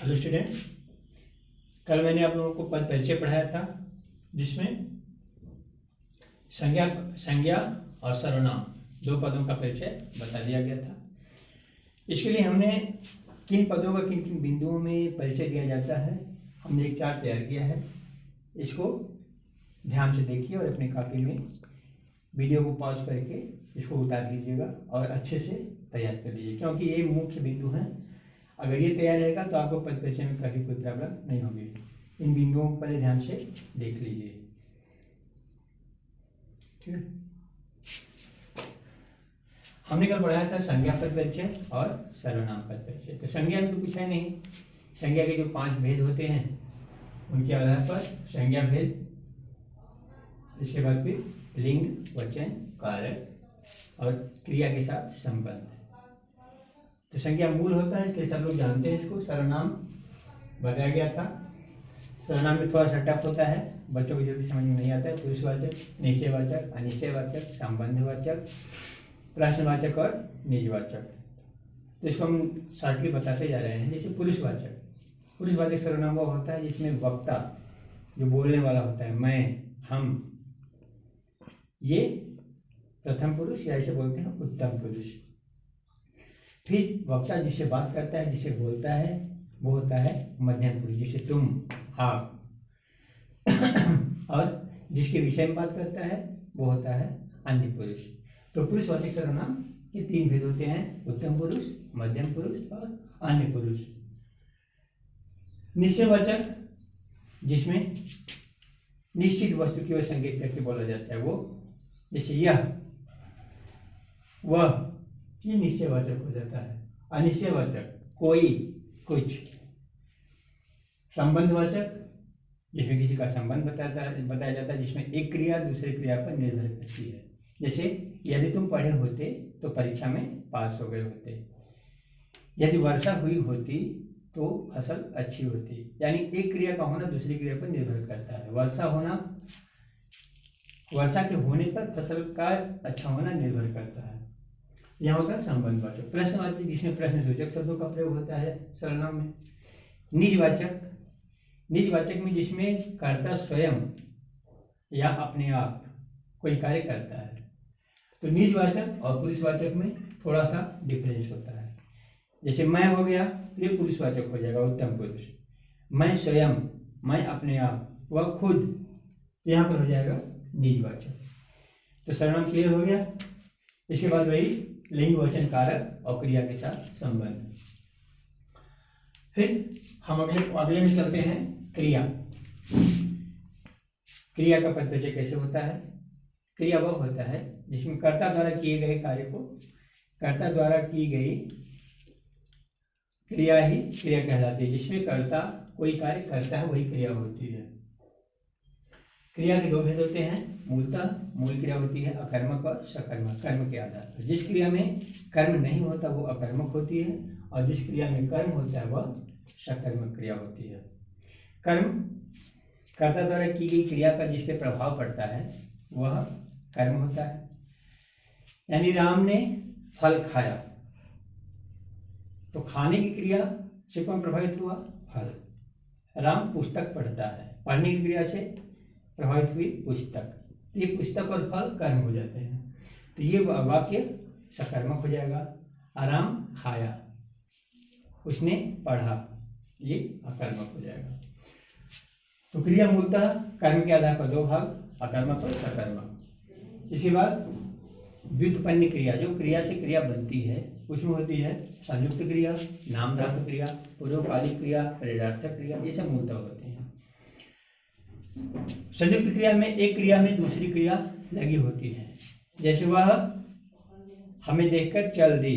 Hello student, कल मैंने आप लोगों को पद परिचय पढ़ाया था जिसमें संज्ञा संज्ञा और सर्वनाम दो पदों का परिचय बता दिया गया था। इसके लिए हमने किन पदों का किन किन बिंदुओं में परिचय दिया जाता है हमने एक चार्ट तैयार किया है। इसको ध्यान से देखिए और अपनी कॉपी में वीडियो को पॉज करके इसको उतार लीजिएगा और अच्छे से तैयार कर लीजिए, क्योंकि ये मुख्य बिंदु हैं। अगर ये तैयार रहेगा तो आपको पद परिचय में कभी कोई प्रॉब्लम नहीं होगी। इन बिंदुओं को पहले ध्यान से देख लीजिए, ठीक है। हमने कल पढ़ाया था संज्ञा पद परिचय और सर्वनाम पद परिचय। तो संज्ञा में तो कुछ है नहीं, संज्ञा के जो 5 भेद होते हैं उनके आधार पर संज्ञा भेद, इसके बाद फिर लिंग, वचन, कारक और क्रिया के साथ संबंध। तो संज्ञा मूल होता है, इसलिए सब लोग जानते हैं इसको। सर्वनाम बताया गया था। सर्वनाम में थोड़ा सा टफ होता है, बच्चों को जल्दी समझ में नहीं आता है। पुरुषवाचक, निश्चयवाचक, अनिश्चयवाचक, संबंधवाचक, प्रश्नवाचक और निजवाचक। तो इसको हम शॉर्टली बताते जा रहे हैं। जैसे पुरुषवाचक सर्वनाम वो होता है जिसमें वक्ता जो बोलने वाला होता है, मैं, हम, ये प्रथम पुरुष या इसे बोलते हैं उत्तम पुरुष। फिर वक्ता जिससे बात करता है, जिससे बोलता है, वो होता है मध्यम पुरुष, जैसे तुम, आप। और जिसके विषय में बात करता है वो होता है अन्य पुरुष। तो पुरुषवाचक सर्वनाम के 3 भेद होते हैं, उत्तम पुरुष, मध्यम पुरुष और अन्य पुरुष। निश्चयवाचक जिसमें निश्चित वस्तु की ओर संकेत करके बोला जाता है, वो जैसे यह, वह, ये निश्चयवाचक हो जाता है। अनिश्चयवाचक कोई, कुछ। संबंधवाचक जिसमें किसी का संबंध बताया जाता है, जिसमें एक क्रिया दूसरे क्रिया पर निर्भर करती है। जैसे यदि तुम पढ़े होते तो परीक्षा में पास हो गए होते, यदि वर्षा हुई होती तो फसल अच्छी होती। यानी एक क्रिया का होना दूसरी क्रिया पर निर्भर करता है। वर्षा के होने पर फसल का अच्छा होना निर्भर करता है। यहाँ होता है संबंधवाचक। प्रश्नवाचक जिसमें प्रश्नसूचक शब्दों का प्रयोग होता है सर्वनाम में। निजवाचक में जिसमें कर्ता स्वयं या अपने आप कोई कार्य करता है। तो निजवाचक और पुरुषवाचक में थोड़ा सा डिफरेंस होता है। जैसे मैं हो गया तो ये पुरुषवाचक हो जाएगा, उत्तम पुरुष। मैं स्वयं, मैं अपने आप, वह खुद, यहाँ पर हो जाएगा निजवाचक। तो सर्वनाम क्लियर हो गया। इसके बाद वही लिंग, वचन, कारक और क्रिया के साथ संबंध। फिर हम अगले में चलते हैं। क्रिया का पद परिचय कैसे होता है। क्रिया वह होता है जिसमें कर्ता द्वारा किए गए कार्य को, कर्ता द्वारा की गई क्रिया ही क्रिया कहलाती है। जिसमें कर्ता कोई कार्य करता है वही क्रिया होती है। क्रिया के 2 भेद होते हैं। मूलतः मूल क्रिया होती है अकर्मक और सकर्मक, कर्म के आधार पर। जिस क्रिया में कर्म नहीं होता वो अकर्मक होती है और जिस क्रिया में कर्म होता है वह सकर्मक क्रिया होती है। कर्म कर्ता द्वारा की गई क्रिया का जिस पे प्रभाव पड़ता है वह कर्म होता है। यानी राम ने फल खाया तो खाने की क्रिया से कौन प्रभावित हुआ? फल। राम पुस्तक पढ़ता है, पढ़ने की क्रिया से प्रभावित हुई पुस्तक। तो ये पुस्तक और फल कर्म हो जाते हैं। तो ये वाक्य सकर्मक हो जाएगा। आराम खाया, उसने पढ़ा, ये अकर्मक हो जाएगा। तो क्रिया मूलतः कर्म के आधार पर 2 भाग, अकर्मक और सकर्मक। इसके बाद व्युत्पन्न क्रिया, जो क्रिया से क्रिया बनती है उसमें होती है संयुक्त क्रिया, नाम धातु क्रिया, पूर्वकालिक क्रिया, प्रेरणार्थक क्रिया, ये सब मूलतः होते हैं। संयुक्त क्रिया में एक क्रिया में दूसरी क्रिया लगी होती है। जैसे वह हमें देखकर चल दी,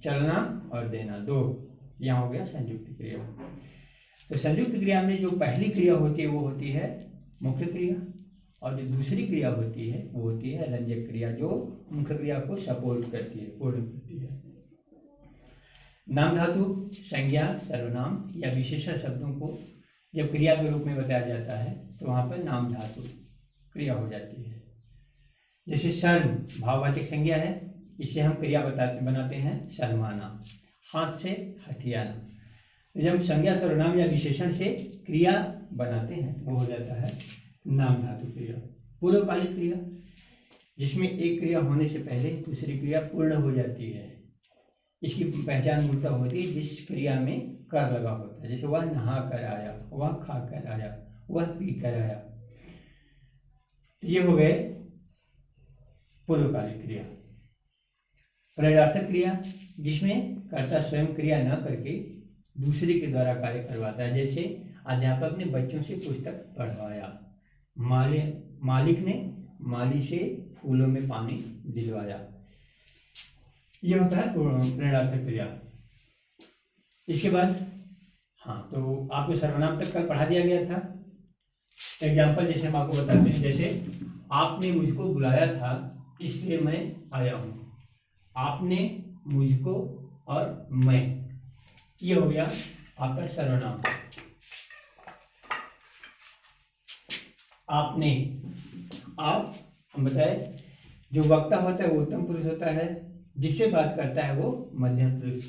चलना और देना 2, यहाँ हो गया संयुक्त क्रिया। तो संयुक्त क्रिया में जो पहली क्रिया होती है वो होती है मुख्य क्रिया, और जो दूसरी क्रिया होती है वो होती है रंजक क्रिया, जो मुख्य क्रिया को सपोर्ट करती है, पूर्ण करती है। नाम धातु, संज्ञा, सर्वनाम या विशेषण शब्दों को जब क्रिया के रूप में बताया जाता है तो वहाँ पर नाम धातु क्रिया हो जाती है। जैसे शर्म भाववाचक संज्ञा है, इसे हम क्रिया बनाते हैं शर्माना, हाथ से हथियाना। जब संज्ञा सर्वनाम या विशेषण से क्रिया बनाते हैं वो हो जाता है नाम धातु क्रिया। पूर्वकालिक क्रिया, जिसमें एक क्रिया होने से पहले दूसरी क्रिया पूर्ण हो जाती है। इसकी पहचान मूलतः होती है जिस क्रिया में कर लगा होता है, जैसे वह नहा कर आया, वह खा कर आया, वह पी कर आया। ये हो गए पूर्वकालिक क्रिया। प्रेरणार्थक क्रिया, जिसमें कर्ता स्वयं क्रिया न करके दूसरे के द्वारा कार्य करवाता है, जैसे अध्यापक ने बच्चों से पुस्तक पढ़वाया, मालिक ने माली से फूलों में पानी दिलवाया। ये होता है प्रेरणार्थक क्रिया। इसके बाद तो आपको सर्वनाम तक कल पढ़ा दिया गया था। एग्जाम्पल जैसे हम आपको बताते हैं, जैसे आपने मुझको बुलाया था इसलिए मैं आया हूँ। आपने, मुझको और मैं, ये हो गया आपका सर्वनाम। आपने, आप, हम बताए जो वक्ता होता है वो उत्तम पुरुष होता है, जिससे बात करता है वो मध्यम पुरुष।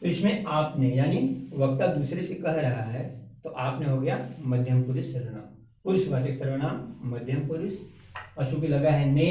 तो इसमें आपने यानी वक्ता दूसरे से कह रहा है तो आपने हो गया मध्यम पुरुष सर्वनाम, पुरुषवाचक सर्वनाम मध्यम पुरुष। और चूंकि लगा है ने,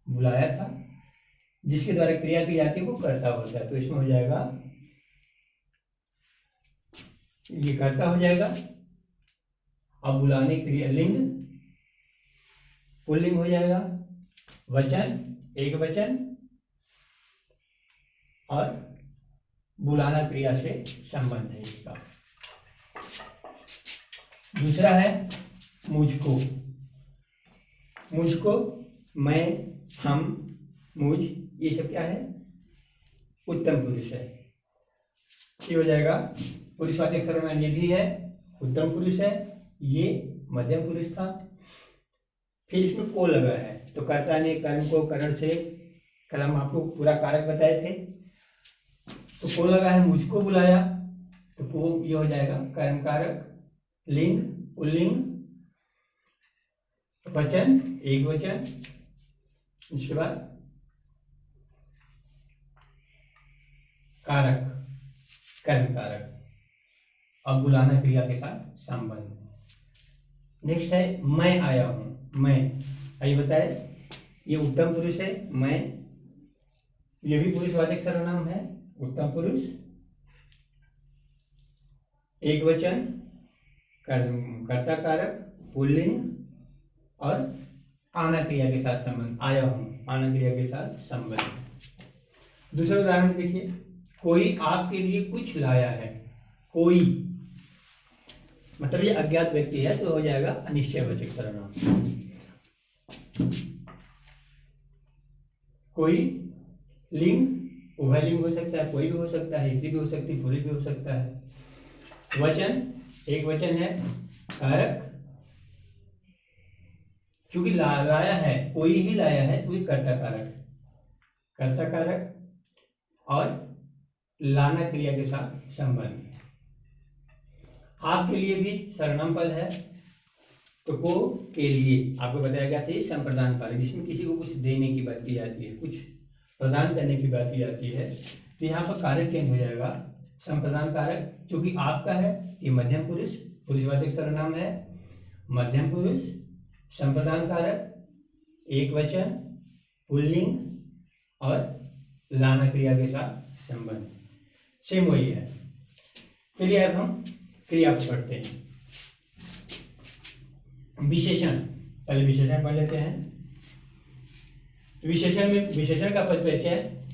बुलाया था, जिसके द्वारा क्रिया की जाती है वो कर्ता होता है, तो इसमें हो जाएगा, ये कर्ता हो जाएगा। अब बुलाने क्रिया लिंग, पुल्लिंग हो जाएगा। वचन, एक वचन, और बुलाना क्रिया से संबंध है इसका। दूसरा है मुझको। मुझको, मैं, हम, मुझ, ये सब क्या है? उत्तम पुरुष है। ये हो जाएगा पुरुषवाचक सर्वनाम, ये भी है उत्तम पुरुष है, ये मध्यम पुरुष था। फिर इसमें को लगा है तो कर्ता ने कर्म को करण से, कल हम आपको पूरा कारक बताए थे, तो को लगा है, मुझको बुलाया, तो को ये हो जाएगा कर्म कारक। लिंग, पुल्लिंग, वचन, एक वचन, इसके बाद कारक, कर्म कारक। अब बुलाना क्रिया के साथ संबंध। नेक्स्ट है मैं आया हूं। मैं, आइए बताए, ये उत्तम पुरुष है। मैं, ये भी पुरुषवाचक सर्वनाम है, उत्तम पुरुष, एक वचन, कर्ता कारक, पुल्लिंग, और आना क्रिया के साथ संबंध। आया हूं, आना क्रिया के साथ संबंध। दूसरा उदाहरण देखिए, कोई आपके लिए कुछ लाया है। कोई मतलब ये अज्ञात व्यक्ति है तो हो जाएगा अनिश्चयवाचक सर्वनाम। कोई, लिंग, उभयलिंग हो सकता है, कोई भी हो सकता है, स्त्री भी हो सकती है, पुरुष भी हो सकता है। वचन, एक वचन है। कारक, चूंकि लाया है, कोई ही लाया है तो ये कर्ता कारक, कर्ता कारक, और लाना क्रिया के साथ संबंध। आपके लिए भी सर्वनाम पद है, तो को के लिए आपको बताया गया था संप्रदान कारक, जिसमें किसी को कुछ देने की बात की जाती है, कुछ प्रदान करने की बात की जाती है, तो यहाँ पर कारक चेंज हो जाएगा, संप्रदान कारक। चूंकि आपका है ये मध्यम पुरुष, पुरुषवाचक सर्वनाम है, मध्यम पुरुष, संप्रदान कारक, एक वचन, पुल्लिंग, और लाना क्रिया के साथ संबंध। सेम वही है। चलिए अब हम क्रिया को पढ़ते हैं। विशेषण, पहले विशेषण पढ़ लेते हैं। विशेषण में विशेषण का पद परिचय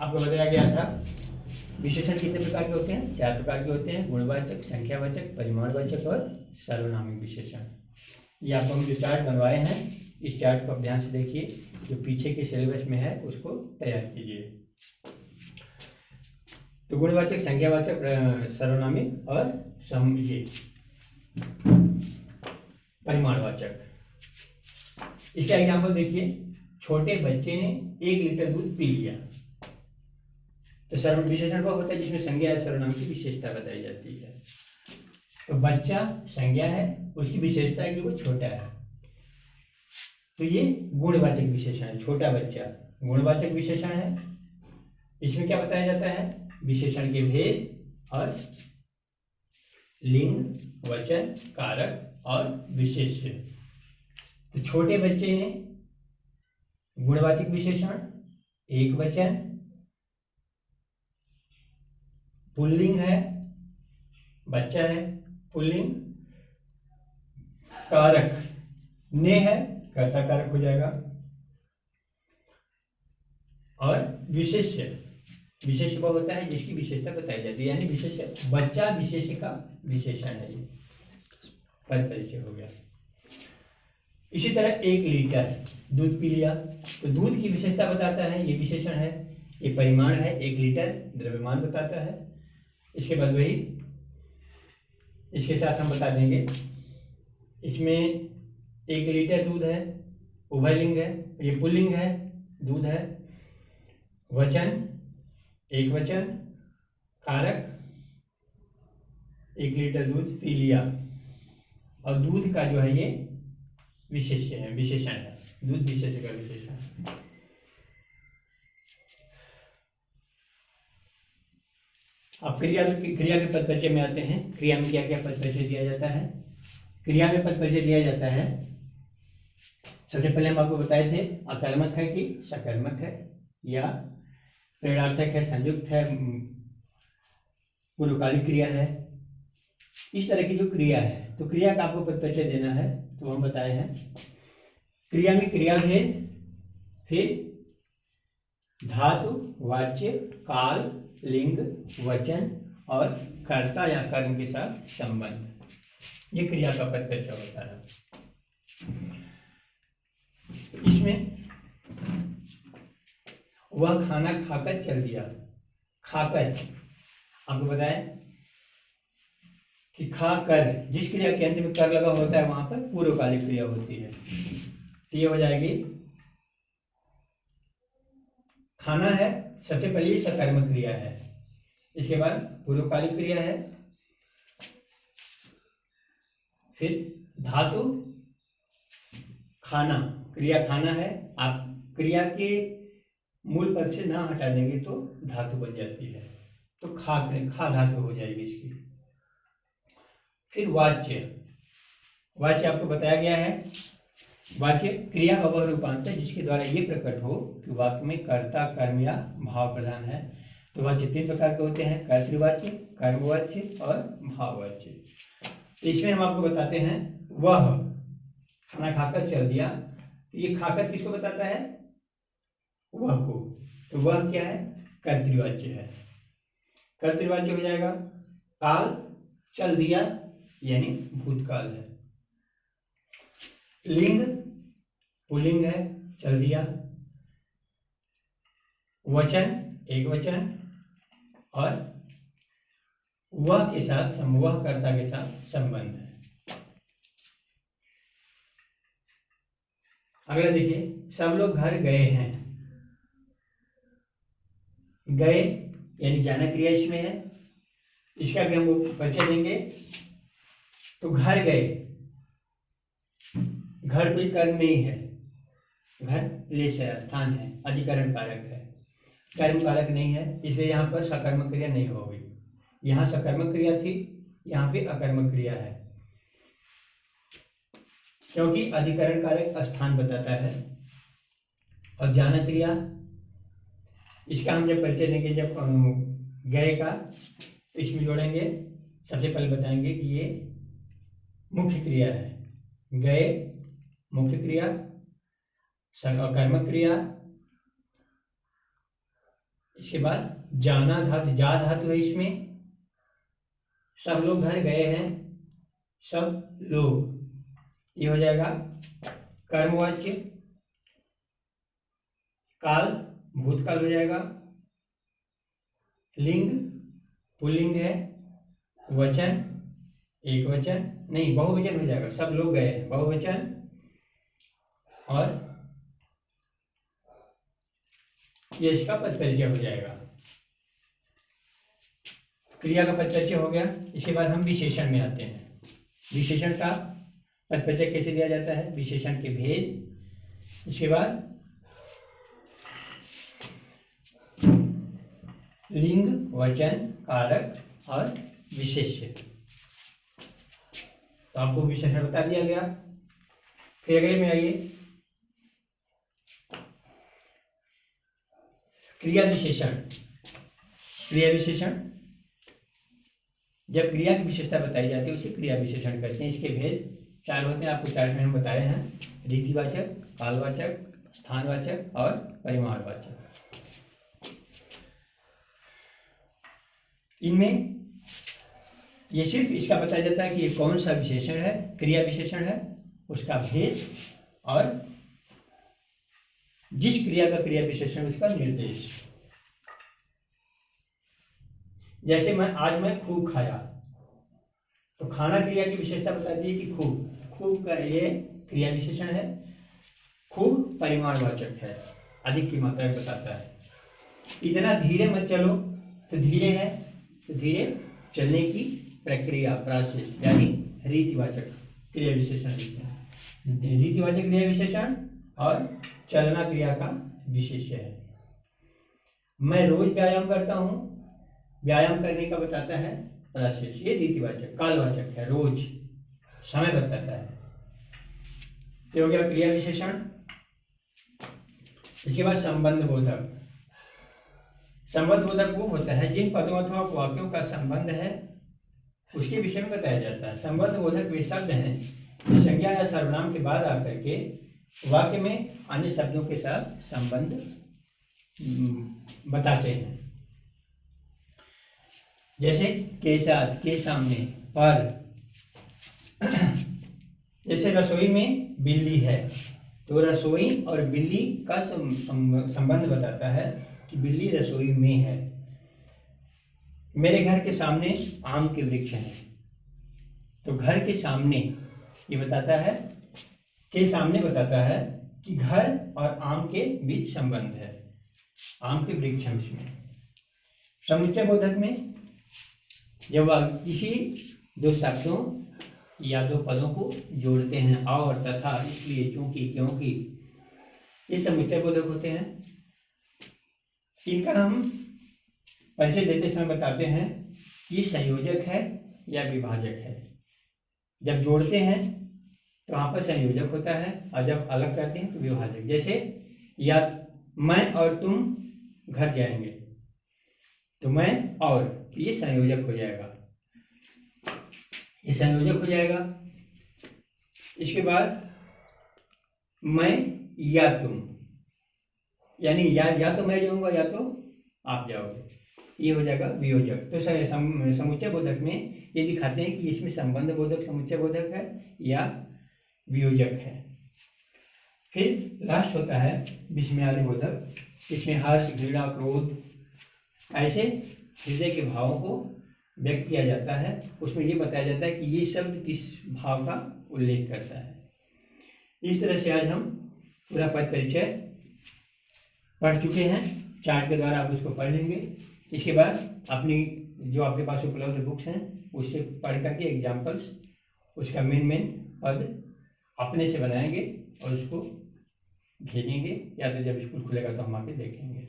आपको बताया गया था। विशेषण कितने प्रकार के होते हैं? 4 प्रकार के होते हैं, गुणवाचक, संख्यावाचक, परिमाणवाचक और सार्वनामिक विशेषण। ये आपको हम जो चार्ट बनवाए हैं, इस चार्ट को आप ध्यान से देखिए, जो पीछे के सिलेबस में है उसको तैयार कीजिए। तो गुणवाचक, संख्यावाचक, सर्वनामिक और ये परिमाणवाचक। इसका एग्जाम्पल देखिए, छोटे बच्चे ने 1 लीटर दूध पी लिया। तो सर्वनाम विशेषण वो होता है जिसमें संज्ञा या सर्वनाम की विशेषता बताई जाती है। तो बच्चा संज्ञा है, उसकी विशेषता है कि वो छोटा है, तो ये गुणवाचक विशेषण है। छोटा बच्चा गुणवाचक विशेषण है। इसमें क्या बताया जाता है? विशेषण के भेद, और लिंग, वचन, कारक और विशेष्य। तो छोटे बच्चे ने गुणवाचक विशेषण, एक वचन, पुल्लिंग है, बच्चा है, पुल्लिंग, कारक ने है, कर्ता कारक हो जाएगा, और विशेष्य, विशेष्य वो होता है जिसकी विशेषता बताई जाती है, यानी विशेष्य, बच्चा विशेष्य का विशेषण है, ये पद परिचय हो गया। इसी तरह 1 लीटर दूध पी लिया, तो दूध की विशेषता बताता है, ये विशेषण है, ये परिमाण है, 1 लीटर द्रव्यमान बताता है। इसके बाद वही इसके साथ हम बता देंगे, इसमें 1 लीटर दूध है, उभयलिंग है, ये पुल्लिंग है, दूध है, वचन, एक वचन, कारक 1 लीटर दूध पी लिया, और दूध का जो है ये विशेष्य है, विशेषण है, दूध विशेष्य का विशेषण है। अब क्रिया के पद परिचय में आते हैं। क्रिया में क्या क्या पद परिचय दिया जाता है? क्रिया में पद परिचय दिया जाता है, सबसे पहले हम आपको बताए थे, अकर्मक है कि सकर्मक है, या प्रेरणार्थक है, संयुक्त है, पूर्वकालिक क्रिया है, इस तरह की जो क्रिया है। तो क्रिया का आपको पद परिचय देना है, तो हम बताए हैं क्रिया में क्रियाभेद, फिर धातु, वाच्य, काल, लिंग, वचन और कर्ता या कर्म के साथ संबंध, ये क्रिया का पद परिचय होता है। इसमें वह खाना खाकर चल दिया, खाकर, आपको बताएं कि खाकर, जिस क्रिया के अंत में कर लगा होता है वहां पर पूर्वकालिक क्रिया होती है, तो ये हो जाएगी, खाना है, सबसे पहले ये सकर्मक क्रिया है, इसके बाद पूर्वकालिक क्रिया है, फिर धातु, खाना, क्रिया खाना है, आप क्रिया के मूल पद से ना हटा देंगे तो धातु बन जाती है, तो खा धातु हो जाएगी इसकी। फिर वाच्य, वाच्य आपको बताया गया है, वाच्य क्रिया का वह रूपांतर जिसके द्वारा ये प्रकट हो कि वाक्य में कर्ता, कर्म या भाव प्रधान है। तो वाच्य 3 प्रकार के होते हैं, कर्तृवाच्य, कर्मवाच्य और भाववाच्य। इसमें हम आपको बताते हैं, वह खाना खाकर चल दिया, ये खाकर किसको बताता है? वह को, तो वह क्या है? कर्तृवाच्य है, कर्तृवाच्य हो जाएगा। काल, चल दिया यानी भूतकाल है। लिंग, पुल्लिंग है, चल दिया। वचन, एक वचन, और वह के साथ, वह कर्ता के साथ संबंध है। अगला देखिए, सब लोग घर गए हैं, गए यानी जाना क्रिया इसमें है, इसका भी हम परिचय देंगे। तो घर गए, घर कोई कर्म नहीं है, घर प्लेस है, स्थान है, अधिकरण कारक है, कर्म कारक नहीं है, इसलिए यहाँ पर सकर्मक क्रिया नहीं होगी। यहाँ सकर्मक क्रिया थी, यहाँ पे अकर्मक क्रिया है, क्योंकि अधिकरण कारक स्थान बताता है। और जाना क्रिया, इसका हम जब परिचय देंगे, जब गए का, तो इसमें जोड़ेंगे, सबसे पहले बताएंगे कि ये मुख्य क्रिया है, गए मुख्य क्रिया, कर्मक क्रिया। इसके बाद जाना धातु, जा धातु है इसमें, सब लोग घर गए हैं, सब लोग, ये हो जाएगा कर्मवाच्य। काल, भूतकाल हो जाएगा। लिंग, पुल्लिंग है। वचन, एक वचन नहीं, बहुवचन हो जाएगा, सब लोग गए, बहुवचन। और ये इसका पद परिचय हो जाएगा, क्रिया का पद परिचय हो गया। इसके बाद हम विशेषण में आते हैं। विशेषण का पद परिचय कैसे दिया जाता है? विशेषण के भेद, इसके बाद लिंग, वचन, कारक और विशेष्य। तो आपको विशेषण बता दिया गया। फिर अगले में आइए, क्रिया विशेषण। क्रिया विशेषण, जब क्रिया की विशेषता बताई जाती है उसे क्रिया विशेषण कहते हैं। इसके भेद 4 होते हैं, आपको चार्ट में हम बताए हैं। रीतिवाचक, कालवाचक, स्थानवाचक और परिमाणवाचक। इनमें ये सिर्फ इसका बताया जाता है कि ये कौन सा विशेषण है, क्रिया विशेषण है, उसका भेद और जिस क्रिया का क्रिया विशेषण उसका निर्देश। जैसे आज मैं खूब खाया, तो खाना क्रिया की विशेषता बताती है कि खूब का ये क्रिया विशेषण है। खूब परिमाणवाचक है, अधिक की मात्रा बताता है। इतना धीरे मत चलो, तो धीरे है तो धीरे चलने की प्रक्रिया, प्रोसेस, यानी रीतिवाचक क्रिया विशेषण। रीतिवाचक क्रिया विशेषण और चलना क्रिया का विशेष्य है। मैं रोज व्यायाम करता हूँ, व्यायाम करने का बताता है प्रोसेस, ये रीतिवाचक। कालवाचक है, रोज, समय बताता है। ये हो गया क्रिया विशेषण। इसके बाद संबंध बोधक। संबंध बोधक वो होता है जिन पदों अथवा वाक्यों का संबंध है उसके विषय में बताया जाता है। संबंध बोधक वे शब्द हैं जो संज्ञा या सर्वनाम के बाद आकर के वाक्य में अन्य शब्दों के साथ संबंध बताते हैं। जैसे के साथ, के सामने, पर। जैसे रसोई में बिल्ली है, तो रसोई और बिल्ली का संबंध बताता है कि बिल्ली रसोई में है। मेरे घर के सामने आम के वृक्ष हैं, तो घर के सामने ये बताता है, के सामने बताता है कि घर और आम के बीच संबंध है, आम के वृक्ष हैं इसमें। समुच्चय बोधक में जब आप किसी दो शब्दों या दो पदों को जोड़ते हैं, और, तथा, इसलिए, चूंकि, क्योंकि, ये समुच्चय बोधक होते हैं। इनका हम परिचय देते समय बताते हैं कि संयोजक है या विभाजक है। जब जोड़ते हैं तो वहाँ पर संयोजक होता है, और जब अलग करते हैं तो विभाजक। जैसे या मैं और तुम घर जाएंगे, तो मैं और, ये संयोजक हो जाएगा, ये संयोजक हो जाएगा। इसके बाद मैं या तुम, यानी या तो मैं जाऊंगा या तो आप जाओगे, ये हो जाएगा वियोजक। तो समुच्चय बोधक में ये दिखाते हैं कि इसमें संबंध बोधक समुच्चय बोधक है या वियोजक है। फिर लास्ट होता है विस्मयादि बोधक। इसमें हर्ष, घृणा, क्रोध, ऐसे हृदय के भावों को व्यक्त किया जाता है। उसमें ये बताया जाता है कि ये शब्द किस भाव का उल्लेख करता है। इस तरह से आज हम पूरा पद परिचय पढ़ चुके हैं। चार्ट के द्वारा आप उसको पढ़ लेंगे। इसके बाद अपनी जो आपके पास उपलब्ध बुक्स हैं उससे पढ़ करके एग्जाम्पल्स, उसका मेन पद अपने से बनाएंगे और उसको भेजेंगे, या तो जब स्कूल खुलेगा तो हम आके देखेंगे।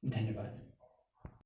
धन्यवाद।